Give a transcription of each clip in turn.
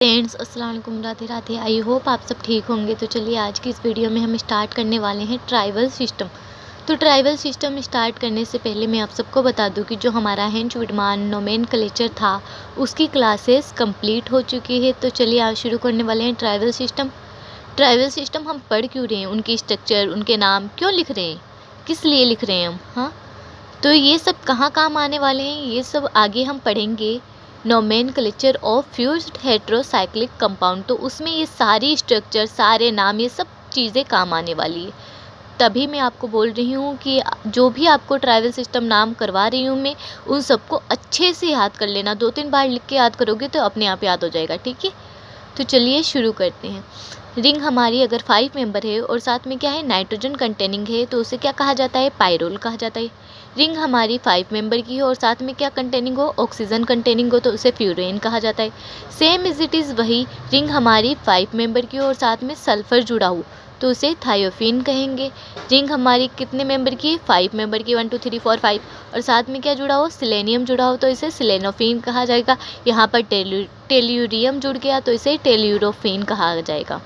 Friends अस्सलाम वालेकुम, Radhe Radhe. I hope आप सब ठीक होंगे। तो चलिए आज की इस वीडियो में हम स्टार्ट करने वाले हैं ट्राइबल सिस्टम। तो ट्राइबल सिस्टम स्टार्ट करने से पहले मैं आप सबको बता दूं कि जो हमारा हेंच विडमान नोमेनक्लेचर था उसकी क्लासेस कंप्लीट हो चुकी है। तो चलिए आज शुरू करने वाले हैं ट्राइबल सिस्टम। ट्राइबल सिस्टम हम पढ़ क्यों रहे हैं, उनकी स्ट्रक्चर, उनके नाम क्यों लिख रहे हैं, किस लिए लिख रहे हैं हम, हाँ। तो ये सब कहाँ काम आने वाले हैं, ये सब आगे हम पढ़ेंगे। Nomenclature of fused heterocyclic compound, तो उसमें ये सारी स्ट्रक्चर, सारे नाम, ये सब चीज़ें काम आने वाली है। तभी मैं आपको बोल रही हूँ कि जो भी आपको ट्राइबल सिस्टम नाम करवा रही हूँ मैं, उन सबको अच्छे से याद कर लेना। 2-3 बार लिख के याद करोगे तो अपने आप याद हो जाएगा, ठीक है। तो चलिए शुरू करते हैं। रिंग हमारी अगर 5 मेंबर है और साथ में क्या है, नाइट्रोजन कंटेनिंग है, तो उसे क्या कहा जाता है, पायरोल कहा जाता है। रिंग हमारी 5 मेंबर की हो और साथ में क्या कंटेनिंग हो, ऑक्सीजन कंटेनिंग हो, तो उसे फ्यूरेन कहा जाता है। सेम इज इट इज़ वही, रिंग हमारी 5 मेंबर की हो और साथ में सल्फर जुड़ा हो तो उसे थायोफिन कहेंगे। रिंग हमारी कितने मेंबर की, 5 मेंबर की, 1 2 3 4 5, और साथ में क्या जुड़ा हो, सिलेनियम जुड़ा हो तो इसे सिलेनोफिन कहा जाएगा। यहाँ पर टेल्यूरियम जुड़ गया तो इसे टेल्यूरोफिन कहा जाएगा।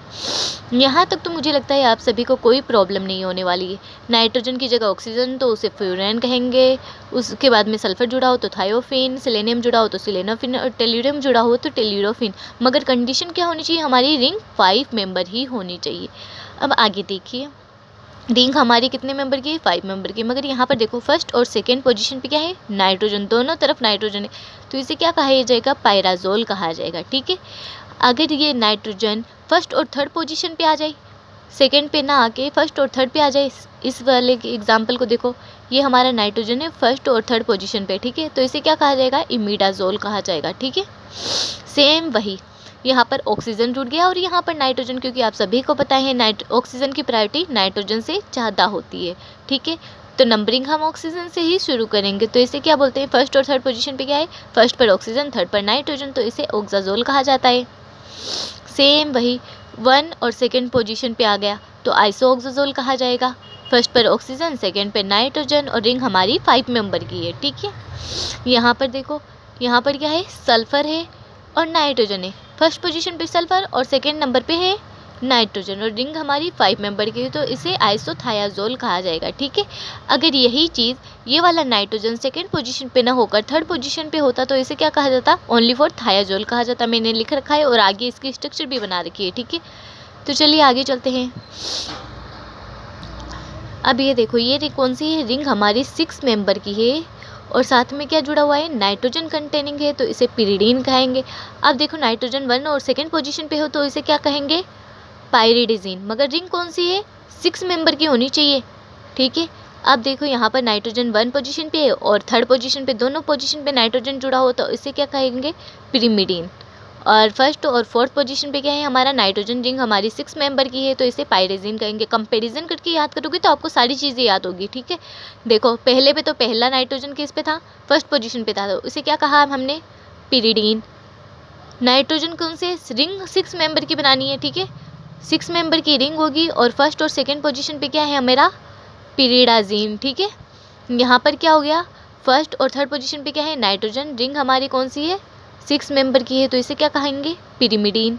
यहाँ तक तो मुझे लगता है आप सभी को कोई प्रॉब्लम नहीं होने वाली है। नाइट्रोजन की जगह ऑक्सीजन तो उसे फ्यूरेन कहेंगे, उसके बाद में सल्फर जुड़ा हो तो थायोफिन, सिलेनियम जुड़ा हो तो सिलेनोफिन, और टेल्यूरियम जुड़ा हो तो टेल्यूरोफिन। मगर कंडीशन क्या होनी चाहिए, हमारी रिंग 5 मेंबर ही होनी चाहिए। अब आगे देखिए, रिंग हमारी कितने मेंबर की है, 5 मेंबर की, मगर यहाँ पर देखो फर्स्ट और सेकेंड पोजीशन पे क्या है, नाइट्रोजन, दोनों तरफ नाइट्रोजन है, तो इसे क्या कहा जाएगा, पायराजोल कहा जाएगा, ठीक है। अगर ये नाइट्रोजन फर्स्ट और थर्ड पोजीशन पे आ जाए, सेकेंड पे ना आके फर्स्ट और थर्ड पे आ जाए, इस वाले एग्जाम्पल को देखो, ये हमारा नाइट्रोजन है फर्स्ट और थर्ड पोजीशन पे, ठीक है, तो इसे क्या कहा जाएगा, इमिडाजोल कहा जाएगा, ठीक है। सेम वही, यहाँ पर ऑक्सीजन जुड़ गया और यहाँ पर नाइट्रोजन, क्योंकि आप सभी को पता है ऑक्सीजन की प्रायोरिटी नाइट्रोजन से ज़्यादा होती है, ठीक है। तो नंबरिंग हम ऑक्सीजन से ही शुरू करेंगे, तो इसे क्या बोलते हैं, फर्स्ट और थर्ड पोजीशन पे क्या है, फर्स्ट पर ऑक्सीजन, थर्ड पर नाइट्रोजन, तो इसे ऑक्साजोल कहा जाता है। सेम वही, 1 और सेकेंड पोजीशन पे आ गया तो आइसोऑक्साजोल कहा जाएगा। फर्स्ट पर ऑक्सीजन, सेकेंड पर नाइट्रोजन, और रिंग हमारी 5 मेंबर की है, ठीक है। यहाँ पर देखो, यहाँ पर क्या है, सल्फर है और नाइट्रोजन है, फर्स्ट पोजीशन पे सल्फर और सेकेंड नंबर पे है नाइट्रोजन, और रिंग हमारी 5 मेंबर की है, तो इसे आइसोथायाजोल कहा जाएगा, ठीक है। अगर यही चीज़, ये वाला नाइट्रोजन सेकेंड पोजीशन पे ना होकर थर्ड पोजीशन पे होता तो इसे क्या कहा जाता, ओनली फॉर थायाजोल कहा जाता। मैंने लिख रखा है और आगे इसकी स्ट्रक्चर भी बना रखी है, ठीक है। तो चलिए आगे चलते हैं। अब ये देखो, ये कौन सी है, रिंग हमारी 6 मेंबर की है और साथ में क्या जुड़ा हुआ है, नाइट्रोजन कंटेनिंग है, तो इसे पिरिडीन कहेंगे। अब देखो, नाइट्रोजन 1 और सेकेंड पोजीशन पे हो तो इसे क्या कहेंगे, पायरिडिजिन। मगर रिंग कौन सी है, 6 मेंबर की होनी चाहिए, ठीक है। अब देखो, यहाँ पर नाइट्रोजन 1 पोजीशन पे है और थर्ड पोजीशन पे, दोनों पोजीशन पे नाइट्रोजन जुड़ा हो तो इसे क्या कहेंगे, पिरिमिडीन। और फर्स्ट और फोर्थ पोजीशन पे क्या है हमारा, नाइट्रोजन, रिंग हमारी 6 मेंबर की है तो इसे पायरिजिन कहेंगे। कंपेरिजन करके याद करोगे तो आपको सारी चीज़ें याद होगी, ठीक है। देखो, पहले पे तो पहला नाइट्रोजन किस पे था, फर्स्ट पोजीशन पे था, तो इसे क्या कहा हमने, पिरिडीन। नाइट्रोजन कौन से, रिंग 6 मेंबर की बनानी है, ठीक है, 6 मेंबर की रिंग होगी और फर्स्ट और सेकेंड पोजीशन पे क्या है हमारा, पिरिडाजीन, ठीक है। यहाँ पर क्या हो गया, फर्स्ट और थर्ड पोजीशन पे क्या है, नाइट्रोजन, रिंग हमारी कौन सी है, 6 मेंबर की है, तो इसे क्या कहेंगे, पिरिमिडीन।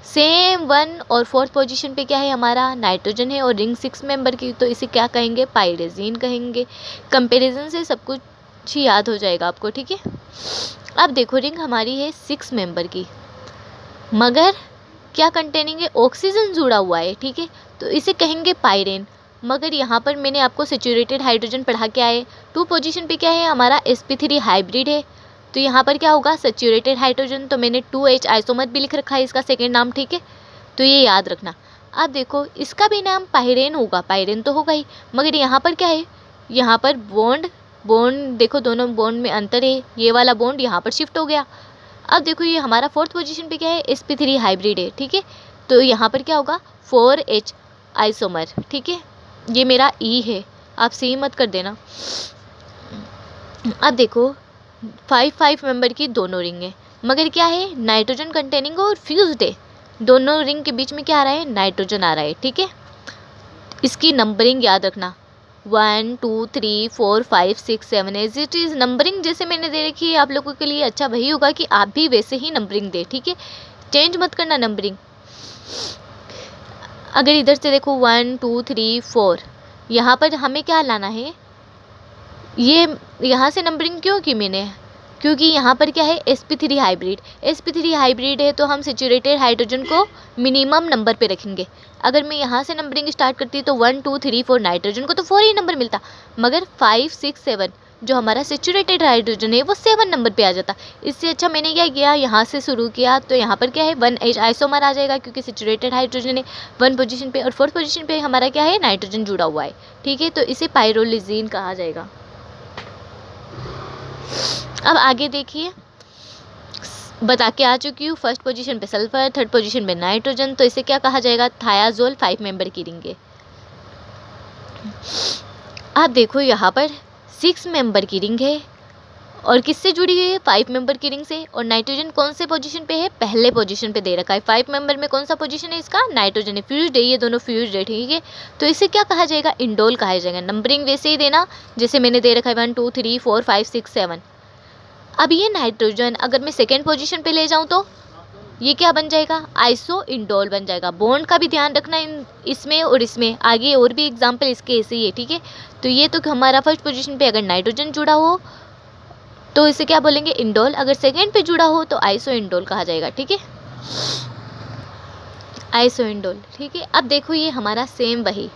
सेम 1 और फोर्थ पोजीशन पे क्या है हमारा, नाइट्रोजन है और रिंग 6 मेंबर की, तो इसे क्या कहेंगे, पायरेजीन कहेंगे। कंपैरिजन से सब कुछ ही याद हो जाएगा आपको, ठीक है। अब देखो, रिंग हमारी है 6 मेंबर की, मगर क्या कंटेनिंग है, ऑक्सीजन जुड़ा हुआ है, ठीक है, तो इसे कहेंगे पायरेन। मगर यहाँ पर मैंने आपको सेचुरेटेड हाइड्रोजन पढ़ा के आए, 2 पोजीशन पे क्या है हमारा, sp3 हाइब्रिड है, तो यहाँ पर क्या होगा, सेचुरेटेड हाइड्रोजन, तो मैंने 2H आइसोमर भी लिख रखा है इसका सेकेंड नाम, ठीक है, तो ये याद रखना। अब देखो, इसका भी नाम पायरेन होगा, पायरेन तो होगा ही, मगर यहाँ पर क्या है, यहाँ पर बॉन्ड बॉन्ड देखो, दोनों बॉन्ड में अंतर है, ये वाला बॉन्ड यहाँ पर शिफ्ट हो गया। अब देखो, ये हमारा फोर्थ पोजीशन पे क्या है, sp3 हाइब्रिड है, ठीक है, तो यहाँ पर क्या होगा, 4H आइसोमर, ठीक है। ये मेरा E है, आप सी मत कर देना। अब देखो, 5 मेंबर की दोनों रिंग है, मगर क्या है, नाइट्रोजन कंटेनिंग और फ्यूज्ड है, दोनों रिंग के बीच में क्या आ रहा है, नाइट्रोजन आ रहा है, ठीक है। इसकी नंबरिंग याद रखना, 1 2 3 4 5 6 7 एज इट इज़। नंबरिंग जैसे मैंने दे रखी है आप लोगों के लिए, अच्छा वही होगा कि आप भी वैसे ही नंबरिंग दे, ठीक है। चेंज मत करना नंबरिंग। अगर इधर से देखो 1 2 3 4, यहाँ पर हमें क्या लाना है, ये यहाँ से नंबरिंग क्यों की मैंने, क्योंकि यहाँ पर क्या है sp3 हाइब्रिड। sp3 हाइब्रिड है तो हम सेचुरेटेड हाइड्रोजन को मिनिमम नंबर पे रखेंगे। अगर मैं यहाँ से नंबरिंग स्टार्ट करती तो 1 2 3 4 नाइट्रोजन को तो 4 ही नंबर मिलता, मगर 5 6 7 जो हमारा सेचुरेटेड हाइड्रोजन है वो 7 नंबर पे आ जाता। इससे अच्छा मैंने क्या किया, यहाँ से शुरू किया तो यहाँ पर क्या है 1H आइसोमर आ जाएगा, क्योंकि सेचुरेटेड हाइड्रोजन है 1 पोजीशन पे, और 4th पोजीशन पे हमारा क्या है नाइट्रोजन जुड़ा हुआ है। ठीक है, तो इसे पायरोलिजीन कहा जाएगा। अब आगे देखिए, बता के आ चुकी हूँ, फर्स्ट पोजीशन पे सल्फर, 3rd पोजीशन पे नाइट्रोजन, तो इसे क्या कहा जाएगा, थायाजोल 5 मेंबर की रिंग है। आप देखो यहाँ पर 6 मेंबर की रिंग है, और किससे जुड़ी हुई है, 5 मेंबर की रिंग से। और नाइट्रोजन कौन से पोजीशन पे है, पहले पोजीशन पे दे रखा है। 5 मेंबर में कौन सा पोजीशन है इसका, नाइट्रोजन है, फ्यूज्ड है, ये दोनों फ्यूज्ड है। ठीक है, तो इसे क्या कहा जाएगा, इंडोल कहा जाएगा। नंबरिंग वैसे ही देना जैसे मैंने दे रखा है 1 2 3 4 5 6 7। अब ये नाइट्रोजन अगर मैं सेकेंड पोजीशन पे ले जाऊं तो ये क्या बन जाएगा, आइसो इंडोल बन जाएगा। बॉन्ड का भी ध्यान रखना इसमें और इसमें, आगे और भी एग्जांपल इसके ऐसे ही है। ठीक है, तो ये तो हमारा फर्स्ट पोजीशन पे अगर नाइट्रोजन जुड़ा हो तो इसे क्या बोलेंगे, इंडोल। अगर सेकेंड पे जुड़ा हो तो आइसो इंडोल कहा जाएगा। ठीक है, आइसो इंडोल। ठीक है, अब देखो ये हमारा सेम वही,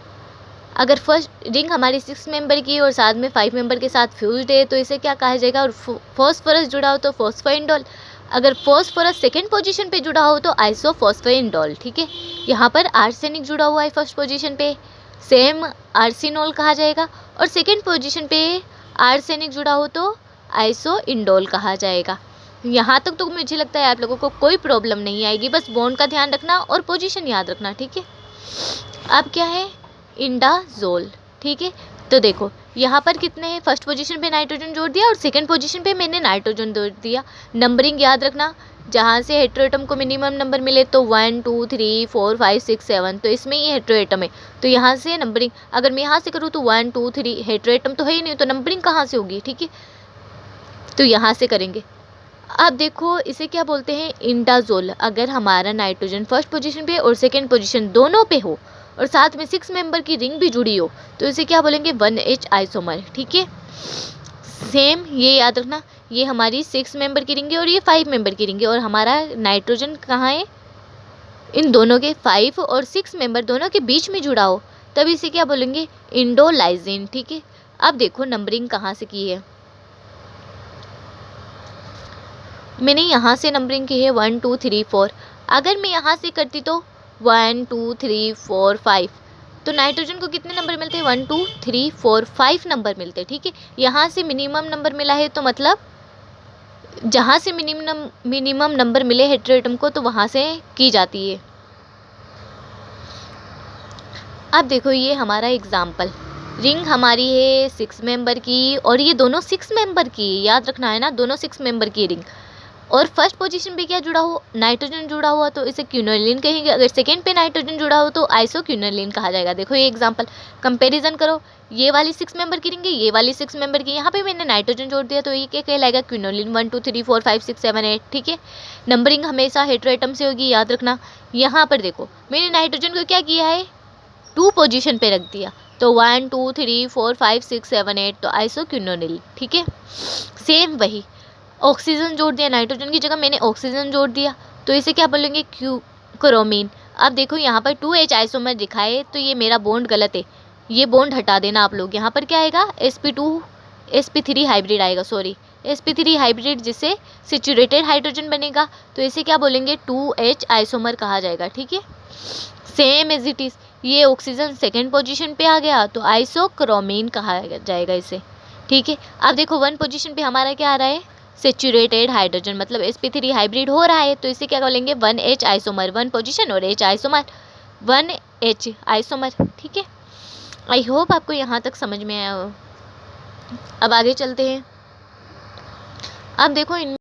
अगर फर्स्ट रिंग हमारी 6 मेंबर की और साथ में 5 मेंबर के साथ फ्यूज्ड है तो इसे क्या कहा जाएगा, और फॉस्फोरस जुड़ा हो तो फॉस्फोइंडोल। अगर फॉस्फोरस सेकेंड पोजीशन पे जुड़ा हो तो आइसो फॉस्फोइंडोल। ठीक है, यहाँ पर आर्सेनिक जुड़ा हुआ है फर्स्ट पोजीशन पे, सेम आर्सिनोल कहा जाएगा। और सेकेंड पोजीशन पे आर्सेनिक जुड़ा हो तो आइसो इंडोल कहा जाएगा। यहाँ तक तो मुझे लगता है आप लोगों को कोई प्रॉब्लम नहीं आएगी, बस बॉन्ड का ध्यान रखना और पोजीशन याद रखना। ठीक है, अब क्या है, इंडाजोल। ठीक है, तो देखो यहाँ पर कितने हैं, फर्स्ट पोजीशन पे नाइट्रोजन जोड़ दिया और सेकंड पोजीशन पे मैंने नाइट्रोजन जोड़ दिया। नंबरिंग याद रखना, जहाँ से हेट्रोएटम को मिनिमम नंबर मिले तो 1 2 3 4 5 6 7, तो इसमें ये हेट्रोएटम है तो यहाँ से नंबरिंग, अगर मैं यहाँ से करूँ तो 1 2 3, हेट्रोएटम तो है ही नहीं तो नंबरिंग कहाँ से होगी। ठीक है, तो यहाँ से करेंगे। अब देखो इसे क्या बोलते हैं, इंडाजोल। अगर हमारा नाइट्रोजन फर्स्ट पोजीशन पे और सेकेंड पोजीशन दोनों पे हो और साथ में 6 मेंबर की रिंग भी जुड़ी हो तो इसे क्या बोलेंगे, 1H आइसोमर। ठीक है, सेम ये याद रखना, ये हमारी 6 मेंबर की रिंग है और ये 5 मेंबर की रिंग है, और हमारा नाइट्रोजन कहाँ है, इन दोनों के 5 और 6 मेंबर दोनों के बीच में जुड़ा हो तब इसे क्या बोलेंगे, इंडोलाइजिन। ठीक है, अब देखो नंबरिंग कहाँ से की है, मैंने यहाँ से नंबरिंग की है 1 2 3 4। अगर मैं यहाँ से करती तो 1 2 3 4 5, तो नाइट्रोजन को कितने नंबर मिलते हैं, 1 2 3 4 5 नंबर मिलते हैं। ठीक है, यहाँ से मिनिमम नंबर मिला है तो मतलब जहाँ से मिनिमम नंबर मिले हेट्रोएटम को तो वहाँ से की जाती है। अब देखो ये हमारा एग्जाम्पल, रिंग हमारी है 6 मेंबर की और ये दोनों 6 मेंबर की, याद रखना है ना, दोनों 6 मेंबर की रिंग। और फर्स्ट पोजीशन पे क्या जुड़ा हो, नाइट्रोजन जुड़ा हुआ तो इसे क्यूनोलिन कहेंगे। अगर सेकेंड पे नाइट्रोजन जुड़ा हो तो आइसोक्यूनोलिन कहा जाएगा। देखो ये एग्जांपल, कंपैरिजन करो, ये वाली 6 मेंबर की रिंग है, ये वाली 6 मेंबर की, यहाँ पे मैंने नाइट्रोजन जोड़ दिया तो ये क्या कहलाएगा, क्यूनोलिन। 1 2 3 4 5 6 7 8। ठीक है, नंबरिंग हमेशा हेट्रोएटम से होगी, याद रखना। यहाँ पर देखो मैंने नाइट्रोजन को क्या किया है, 2 पोजीशन पे रख दिया तो 1 2 3 4 5 6 7 8 तो आइसोक्यूनोलिन। ठीक है, सेम वही, ऑक्सीजन जोड़ दिया, नाइट्रोजन की जगह मैंने ऑक्सीजन जोड़ दिया तो इसे क्या बोलेंगे, क्रोमीन। अब देखो यहाँ पर 2H आइसोमर दिखा है तो ये मेरा बॉन्ड गलत है, ये बॉन्ड हटा देना आप लोग। यहाँ पर क्या आएगा, sp3 हाइब्रिड आएगा, सॉरी sp3 हाइब्रिड, जिससे सेचुरेटेड हाइड्रोजन बनेगा तो इसे क्या बोलेंगे, 2H आइसोमर कहा जाएगा। ठीक है, सेम एज इट इज़, ये ऑक्सीजन सेकेंड पोजीशन पे आ गया तो आइसोक्रोमीन कहा जाएगा इसे। ठीक है, अब देखो 1 पोजीशन पे हमारा क्या आ रहा है, सेचुरेटेड हाइड्रोजन, मतलब sp3 हाइब्रिड हो रहा है तो इसे क्या बोलेंगे, 1H आइसोमर, 1 पोजीशन और H आइसोमर, 1H आइसोमर। ठीक है, आई होप आपको यहाँ तक समझ में आया हो। अब आगे चलते हैं। अब देखो इन